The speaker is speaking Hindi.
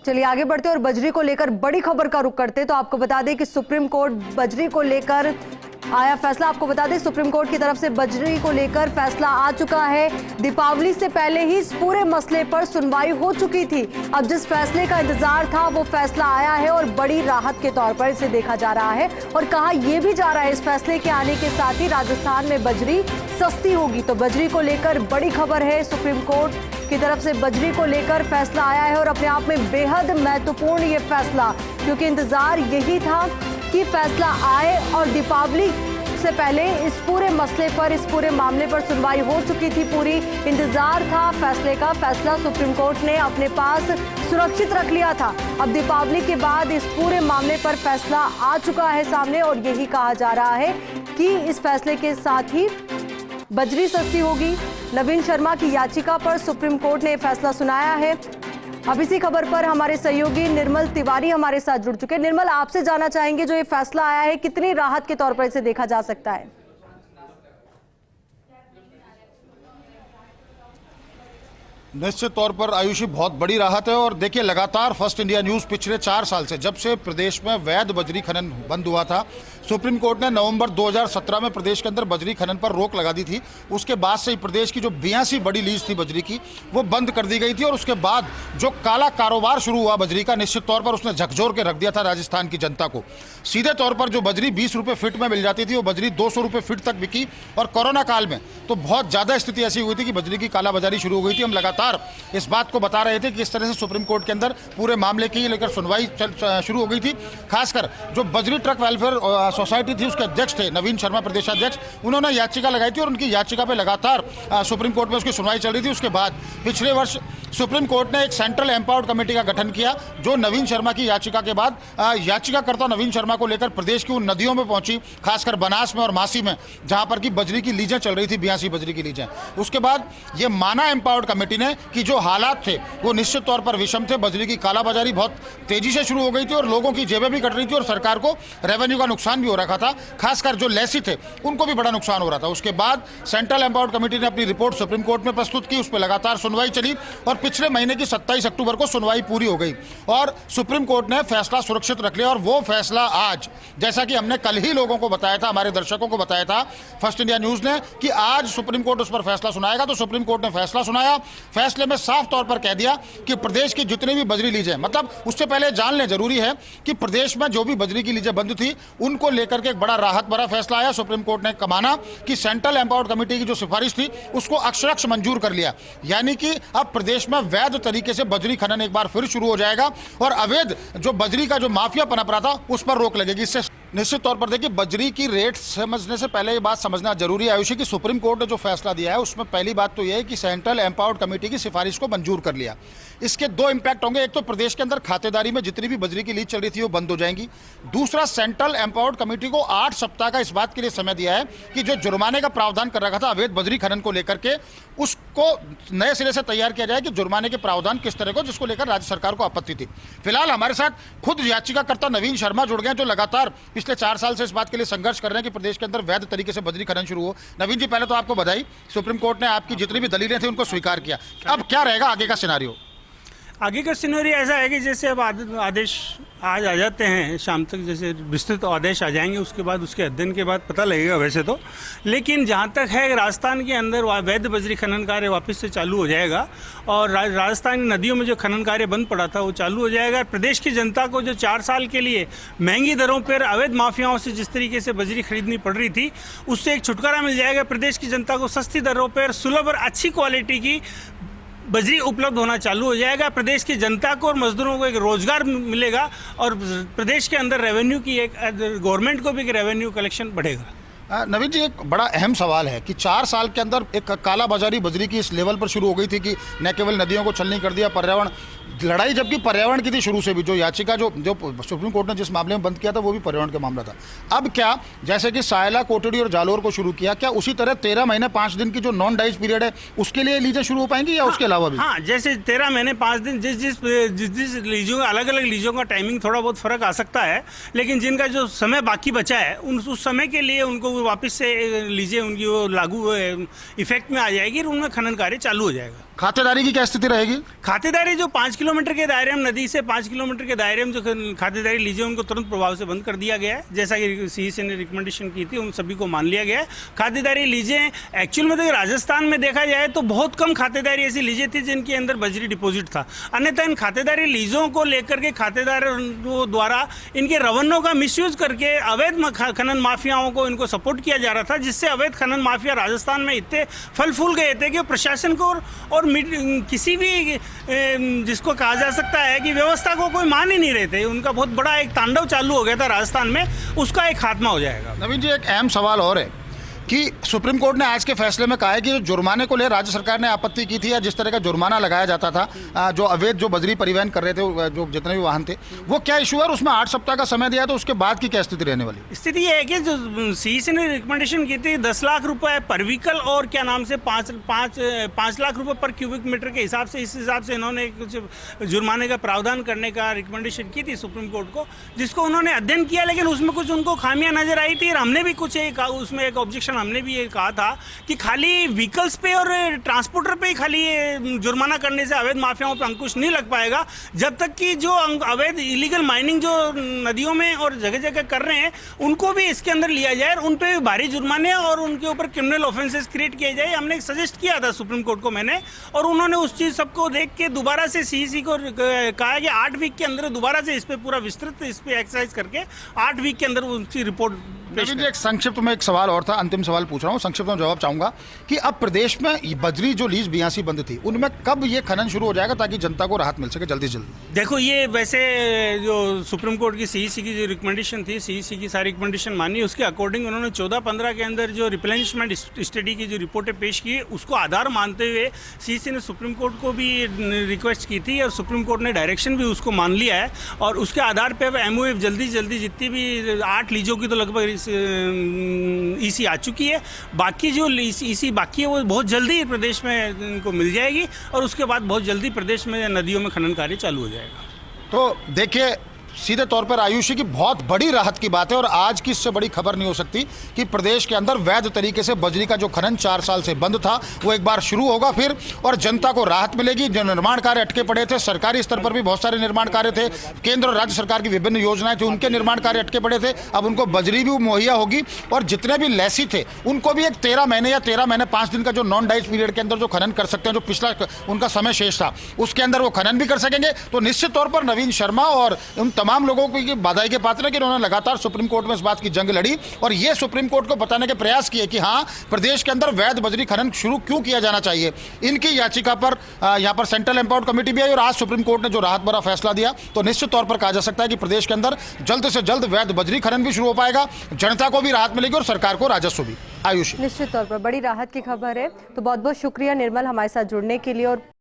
चलिए आगे बढ़ते और बजरी को लेकर बड़ी खबर का रुख करते तो आपको बता दें कि सुप्रीम कोर्ट बजरी को लेकर आया फैसला। आपको बता दें सुप्रीम कोर्ट की तरफ से बजरी को लेकर फैसला आ चुका है। दीपावली से पहले ही इस पूरे मसले पर सुनवाई हो चुकी थी। अब जिस फैसले का इंतजार था वो फैसला आया है और बड़ी राहत के तौर पर इसे देखा जा रहा है और कहा यह भी जा रहा है इस फैसले के आने के साथ ही राजस्थान में बजरी सस्ती होगी। तो बजरी को लेकर बड़ी खबर है। सुप्रीम कोर्ट की तरफ से बजरी को लेकर फैसला आया है और अपने आप में बेहद महत्वपूर्ण ये फैसला, क्योंकि इंतजार यही था कि फैसला आए और दीपावली से पहले इस पूरे मसले पर, इस पूरे मामले पर सुनवाई हो चुकी थी। पूरी इंतजार था फैसले का। फैसला सुप्रीम कोर्ट ने अपने पास सुरक्षित रख लिया था। अब दीपावली के बाद इस पूरे मामले पर फैसला आ चुका है सामने और यही कहा जा रहा है कि इस फैसले के साथ ही बजरी सस्ती होगी। नवीन शर्मा की याचिका पर सुप्रीम कोर्ट ने फैसला सुनाया है। अब इसी खबर पर हमारे सहयोगी निर्मल तिवारी हमारे साथ जुड़ चुके हैं। निर्मल, आपसे जानना चाहेंगे जो ये फैसला आया है कितनी राहत के तौर पर इसे देखा जा सकता है? निश्चित तौर पर आयुषी बहुत बड़ी राहत है। और देखिए, लगातार फर्स्ट इंडिया न्यूज़ पिछले 4 साल से, जब से प्रदेश में वैध बजरी खनन बंद हुआ था, सुप्रीम कोर्ट ने नवंबर 2017 में प्रदेश के अंदर बजरी खनन पर रोक लगा दी थी। उसके बाद से ही प्रदेश की जो 82 बड़ी लीज थी बजरी की, वो बंद कर दी गई थी। और उसके बाद जो काला कारोबार शुरू हुआ बजरी का, निश्चित तौर पर उसने झकझोर के रख दिया था राजस्थान की जनता को। सीधे तौर पर जो बजरी 20 रुपये फीट में मिल जाती थी, वो बजरी 200 रुपये फीट तक बिकी। और कोरोना काल में तो बहुत ज़्यादा स्थिति ऐसी हुई थी कि बजरी की कालाबाजारी शुरू हो गई थी। हम लगातार इस बात को बता रहे थे कि इस तरह से सुप्रीम कोर्ट के अंदर पूरे मामले की लेकर सुनवाई शुरू हो गई थी। खासकर जो बजरी ट्रक वेलफेयर सोसाइटी थी, उसके अध्यक्ष थे नवीन शर्मा, प्रदेशाध्यक्ष, उन्होंने याचिका लगाई थी और उनकी याचिका पे लगातार सुप्रीम कोर्ट में उसकी सुनवाई चल रही थी। उसके बाद पिछले वर्ष सुप्रीम कोर्ट ने एक सेंट्रल एम्पावर्ड कमेटी का गठन किया, जो नवीन शर्मा की याचिका के बाद याचिकाकर्ता नवीन शर्मा को लेकर प्रदेश की उन नदियों में पहुंची, खासकर बनास में और मासी में, जहां पर की बजरी की लीजें चल रही थी, 82 बजरी की लीजें। उसके बाद ये माना एम्पावर्ड कमेटी ने कि जो हालात थे वो निश्चित तौर पर विषम थे। बजरी की कालाबाजारी बहुत तेजी से शुरू हो गई थी और लोगों की जेबें भी कट रही थी और सरकार को रेवेन्यू का नुकसान भी हो रखा था। खासकर जो लेसी थे उनको भी बड़ा नुकसान हो रहा था। उसके बाद सेंट्रल एम्पावर्ड कमेटी ने अपनी रिपोर्ट सुप्रीम कोर्ट में प्रस्तुत की, उस पर लगातार सुनवाई चली और पिछले महीने की 27 अक्टूबर को सुनवाई पूरी हो गई और सुप्रीम कोर्ट ने फैसला सुरक्षित रख लिया। और वो फैसला आज, जैसा कि हमने कल ही लोगों को बताया था, हमारे दर्शकों को बताया था फर्स्ट इंडिया न्यूज ने, कि आज सुप्रीम कोर्ट उस पर फैसला सुनाएगा। तो सुप्रीम कोर्ट ने फैसला सुनाया। फैसले में साफ तौर पर कह दिया कि प्रदेश की जितनी भी बजरी लीजें, मतलब उससे पहले जान लें, जरूरी है कि प्रदेश में जो भी बजरी की लीजें बंद थी उनको लेकर के एक बड़ा राहत भरा फैसला आया। सुप्रीम कोर्ट ने माना कि सेंट्रल एम्पावर्ड कमेटी की जो सिफारिश थी उसको अक्षरशः मंजूर कर लिया, यानी कि अब प्रदेश में वैध तरीके से बजरी खनन एक बार फिर शुरू हो जाएगा और अवैध जो बजरी का जो माफिया पनप रहा था उस पर रोक लगेगी। इससे निश्चित तौर पर देखिए, बजरी की रेट समझने से पहले ये बात समझना जरूरी है आयुषी कि सुप्रीम कोर्ट ने जो फैसला दिया है उसमें पहली बात तो यह है कि सेंट्रल एम्पावर्ड कमेटी की सिफारिश को मंजूर कर लिया। इसके 2 इंपैक्ट होंगे। एक तो प्रदेश के अंदर खातेदारी में जितनी भी बजरी की लीज चल रही थी वो बंद हो जाएंगी। दूसरा, सेंट्रल एम्पावर्ड कमेटी को 8 सप्ताह का इस बात के लिए समय दिया है कि जो जुर्माने का प्रावधान कर रखा था अवैध बजरी खनन को लेकर के, उसको नए सिरे से तैयार किया जाए कि जुर्माने के प्रावधान किस तरह को, जिसको लेकर राज्य सरकार को आपत्ति थी। फिलहाल हमारे साथ खुद याचिकाकर्ता नवीन शर्मा जुड़ गए, जो लगातार पिछले 4 साल से इस बात के लिए संघर्ष कर रहे हैं कि प्रदेश के अंदर वैध तरीके से बजरी खनन शुरू हो। नवीन जी, पहले तो आपको बधाई, सुप्रीम कोर्ट ने आपकी जितनी भी दलीलें थी उनको स्वीकार किया। अब क्या रहेगा आगे का सिनेरियो? आगे का सिनेरियो ऐसा है कि जैसे अब आदेश आज आ जाते हैं शाम तक, जैसे विस्तृत आदेश आ जाएंगे, उसके बाद उसके अध्ययन के बाद पता लगेगा वैसे तो। लेकिन जहाँ तक है, राजस्थान के अंदर वैध बजरी खनन कार्य वापस से चालू हो जाएगा और राजस्थानी नदियों में जो खनन कार्य बंद पड़ा था वो चालू हो जाएगा। प्रदेश की जनता को जो 4 साल के लिए महंगी दरों पर अवैध माफियाओं से जिस तरीके से बजरी खरीदनी पड़ रही थी, उससे एक छुटकारा मिल जाएगा। प्रदेश की जनता को सस्ती दरों पर सुलभ और अच्छी क्वालिटी की बजरी उपलब्ध होना चालू हो जाएगा। प्रदेश की जनता को और मजदूरों को एक रोजगार मिलेगा और प्रदेश के अंदर रेवेन्यू की एक, गवर्नमेंट को भी एक रेवेन्यू कलेक्शन बढ़ेगा। नवीन जी, एक बड़ा अहम सवाल है कि 4 साल के अंदर एक कालाबाजारी बजरी की इस लेवल पर शुरू हो गई थी कि न केवल नदियों को छलनी कर दिया, पर्यावरण लड़ाई जबकि पर्यावरण की थी शुरू से भी। जो याचिका जो सुप्रीम कोर्ट ने जिस मामले में बंद किया था वो भी पर्यावरण का मामला था। अब क्या, जैसे कि सायला, कोटड़ी और जालोर को शुरू किया, क्या उसी तरह 13 महीने 5 दिन की जो नॉन डाइज पीरियड है उसके लिए लीजें शुरू हो पाएंगी या उसके अलावा भी? हाँ, जैसे 13 महीने 5 दिन, जिस लीजों, अलग अलग लीजों का टाइमिंग थोड़ा बहुत फर्क आ सकता है, लेकिन जिनका जो समय बाकी बचा है उस समय के लिए उनको वापस से लीजें उनकी वो लागू इफेक्ट में आ जाएगी और उनमें खनन कार्य चालू हो जाएगा। खातेदारी की क्या स्थिति रहेगी? खातेदारी जो 5 5 किलोमीटर के दायरे में, नदी से 5 किलोमीटर के दायरे में जो खातेदारी लीजें उनको तुरंत प्रभाव से बंद कर दिया गया है, जैसा कि सीईसी ने रिकमेंडेशन की थी, उन सभी को मान लिया गया है। खातेदारी लीजें एक्चुअल में तो राजस्थान में देखा जाए तो बहुत कम खातेदारी ऐसी लीजें थी जिनके अंदर बजरी डिपॉजिट था। अन्यथा इन खातेदारी लीजों को लेकर के खातेदारों द्वारा इनके रवन्यों का मिसयूज करके अवैध खनन माफियाओं को इनको सपोर्ट किया जा रहा था, जिससे अवैध खनन माफिया राजस्थान में इतने फल फूल गए थे कि प्रशासन को और किसी भी जिसको कहा जा सकता है कि व्यवस्था को कोई मान ही नहीं रहे थे। उनका बहुत बड़ा एक तांडव चालू हो गया था राजस्थान में, उसका एक खात्मा हो जाएगा। नवीन जी, एक अहम सवाल और है कि सुप्रीम कोर्ट ने आज के फैसले में कहा है कि जो जुर्माने को ले राज्य सरकार ने आपत्ति की थी, या जिस तरह का जुर्माना लगाया जाता था जो अवैध जो बजरी परिवहन कर रहे थे, जो जितने भी वाहन थे, वो क्या इशू है और उसमें 8 सप्ताह का समय दिया, तो उसके बाद की क्या स्थिति रहने वाली? स्थिति ये है कि जो सीईसी ने रिकमेंडेशन की थी 10 लाख रुपए पर व्हीकल और क्या नाम से 5 लाख रुपए पर क्यूबिक मीटर के हिसाब से, इस हिसाब से इन्होंने कुछ जुर्माने का प्रावधान करने का रिकमेंडेशन की थी सुप्रीम कोर्ट को, जिसको उन्होंने अध्ययन किया, लेकिन उसमें कुछ उनको खामियां नजर आई थी। और हमने भी कुछ उसमें एक ऑब्जेक्शन हमने भी ये कहा था कि खाली व्हीकल्स पे और ट्रांसपोर्टर पे ही खाली जुर्माना करने से अवैध माफियाओं पे अंकुश नहीं लग पाएगा, जब तक कि जो अवैध इलीगल माइनिंग जो नदियों में और जगह जगह कर रहे हैं उनको भी इसके अंदर लिया जाए, उन पे भारी जुर्माने और उनके ऊपर क्रिमिनल ऑफेंसेस क्रिएट किए जाए। हमने सजेस्ट किया था सुप्रीम कोर्ट को मैंने, और उन्होंने उस चीज सबको देख के दोबारा से सीईसी को कहा कि 8 वीक के अंदर दोबारा से इस पे पूरा विस्तृत इस पे एक्सरसाइज करके 8 वीक के अंदर उनकी रिपोर्ट। एक संक्षिप्त में एक सवाल और था, अंतिम सवाल पूछ रहा हूँ, संक्षिप्त में जवाब चाहूंगा कि अब प्रदेश में बजरी जो लीज 82 बंद थी, उनमें कब ये खनन शुरू हो जाएगा ताकि जनता को राहत मिल सके जल्दी से जल्दी? देखो, ये वैसे जो सुप्रीम कोर्ट की सीईसी की जो रिकमेंडेशन थी, सीईसी की सारी रिकमेंडेशन मानी, उसके अकॉर्डिंग उन्होंने 14-15 के अंदर जो रिप्लेनिशमेंट स्टडी की जो रिपोर्टें पेश की, उसको आधार मानते हुए सीईसी ने सुप्रीम कोर्ट को भी रिक्वेस्ट की थी और सुप्रीम कोर्ट ने डायरेक्शन भी उसको मान लिया है। और उसके आधार पर एमओएफ जल्दी जितनी भी 8 लीजों की तो लगभग ईसी आ चुकी है, बाकी जो ईसी बाकी है वो बहुत जल्दी प्रदेश में इनको मिल जाएगी और उसके बाद बहुत जल्दी प्रदेश में नदियों में खनन कार्य चालू हो जाएगा। तो देखिए, सीधे तौर पर आयुषी की बहुत बड़ी राहत की बात है, और आज की इससे बड़ी खबर नहीं हो सकती कि प्रदेश के अंदर वैध तरीके से बजरी का जो खनन 4 साल से बंद था वो एक बार शुरू होगा फिर, और जनता को राहत मिलेगी। जो निर्माण कार्य अटके पड़े थे, सरकारी स्तर पर भी बहुत सारे निर्माण कार्य थे, केंद्र और राज्य सरकार की विभिन्न योजनाएं थी, उनके निर्माण कार्य अटके पड़े थे, अब उनको बजरी भी मुहैया होगी। और जितने भी लैसी थे उनको भी एक 13 महीने या 13 महीने 5 दिन का जो नॉन डाइस पीरियड के अंदर जो खनन कर सकते हैं, जो पिछला उनका समय शेष था उसके अंदर वो खनन भी कर सकेंगे। तो निश्चित तौर पर नवीन शर्मा और उन तमाम लोगों को बधाई के पात्र है कि उन्होंने लगातार सुप्रीम कोर्ट में इस बात की जंग लड़ी और ये सुप्रीम कोर्ट को बताने के प्रयास किए कि हाँ, प्रदेश के अंदर वैध बजरी खनन शुरू क्यों किया जाना चाहिए। इनकी याचिका पर यहाँ पर सेंट्रल एम्पावर्ड कमेटी भी आई और आज सुप्रीम कोर्ट ने जो राहत भरा फैसला दिया, तो निश्चित तौर पर कहा जा सकता है कि प्रदेश के अंदर जल्द से जल्द वैध बजरी खनन भी शुरू हो पाएगा, जनता को भी राहत मिलेगी और सरकार को राजस्व भी। आयुषी, निश्चित तौर पर बड़ी राहत की खबर है। तो बहुत बहुत शुक्रिया निर्मल हमारे साथ जुड़ने के लिए। और